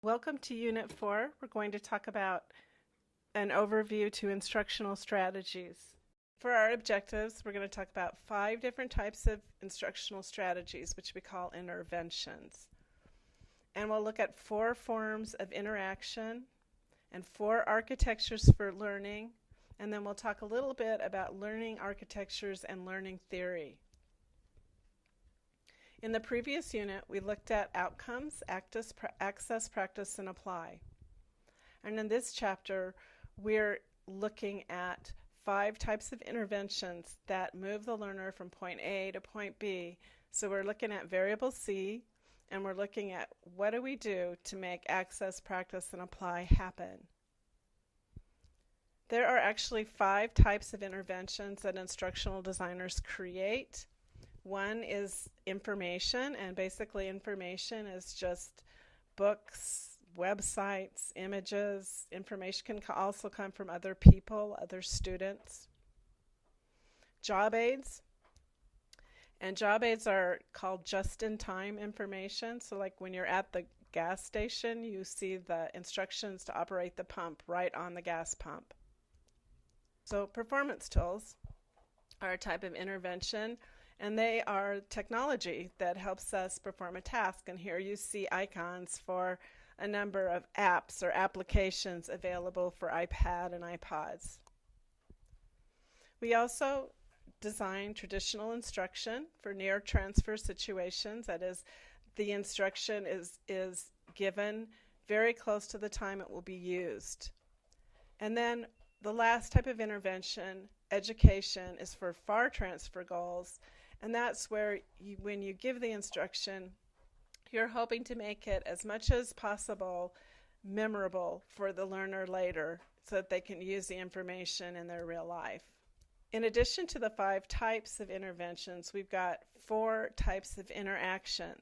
Welcome to Unit 4. We're going to talk about an overview to instructional strategies. For our objectives, we're going to talk about 5 different types of instructional strategies, which we call interventions. And we'll look at 4 forms of interaction and 4 architectures for learning. And then we'll talk a little bit about learning architectures and learning theory. In the previous unit, we looked at outcomes, access, practice, and apply. And in this chapter, we're looking at 5 types of interventions that move the learner from point A to point B. So we're looking at variable C, and we're looking at what do we do to make access, practice, and apply happen. There are actually 5 types of interventions that instructional designers create. One is information, and basically information is just books, websites, images. Information can also come from other people, other students. Job aids. And job aids are called just-in-time information. So like when you're at the gas station, you see the instructions to operate the pump right on the gas pump. So performance tools are a type of intervention, and they are technology that helps us perform a task. And here you see icons for a number of apps or applications available for iPad and iPods. We also design traditional instruction for near transfer situations. That is, the instruction is given very close to the time it will be used. And then the last type of intervention, education, is for far transfer goals. And that's where when you give the instruction, you're hoping to make it as much as possible memorable for the learner later so that they can use the information in their real life. In addition to the 5 types of interventions, we've got 4 types of interaction.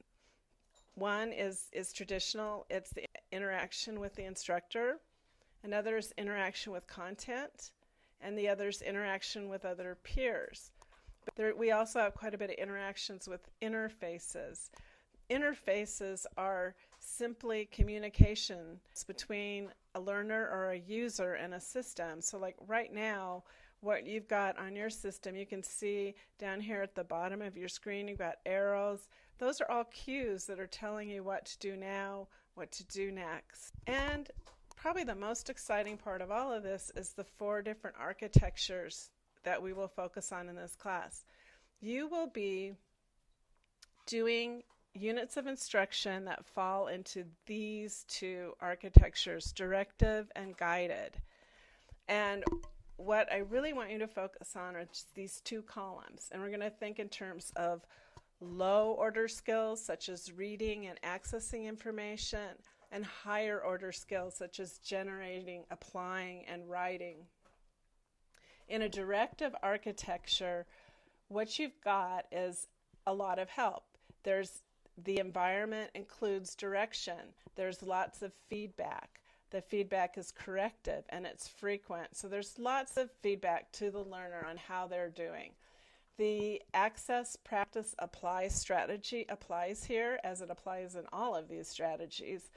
One is traditional. It's the interaction with the instructor. Another is interaction with content. And the other is interaction with other peers. We also have quite a bit of interactions with interfaces. Interfaces are simply communications between a learner or a user and a system. So like right now, what you've got on your system, you can see down here at the bottom of your screen, you've got arrows. Those are all cues that are telling you what to do now, what to do next. And probably the most exciting part of all of this is the 4 different architectures that we will focus on in this class. You will be doing units of instruction that fall into these 2 architectures, directive and guided. And what I really want you to focus on are just these 2 columns. And we're going to think in terms of low order skills such as reading and accessing information, and higher order skills such as generating, applying, and writing. In a directive architecture, what you've got is a lot of help. The environment includes direction. There's lots of feedback. The feedback is corrective and it's frequent. So there's lots of feedback to the learner on how they're doing. The access, practice, apply strategy applies here as it applies in all of these strategies.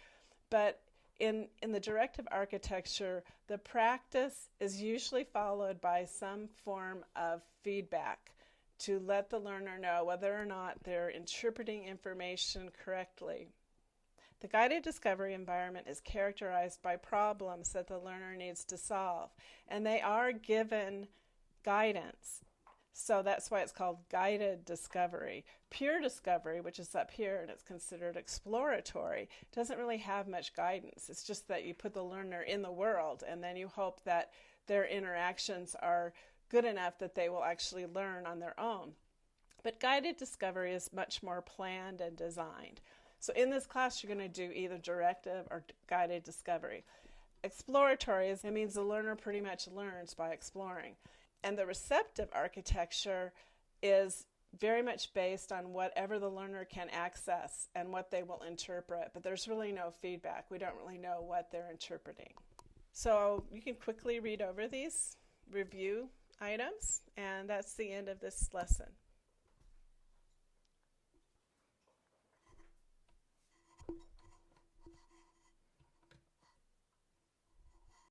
But in the directive architecture, the practice is usually followed by some form of feedback to let the learner know whether or not they're interpreting information correctly. The guided discovery environment is characterized by problems that the learner needs to solve, and they are given guidance. So that's why it's called guided discovery. Pure discovery, which is up here and it's considered exploratory, doesn't really have much guidance. It's just that you put the learner in the world and then you hope that their interactions are good enough that they will actually learn on their own. But guided discovery is much more planned and designed. So in this class, you're going to do either directive or guided discovery. Exploratory it means the learner pretty much learns by exploring. And the receptive architecture is very much based on whatever the learner can access and what they will interpret. But there's really no feedback. We don't really know what they're interpreting. So you can quickly read over these review items, and that's the end of this lesson.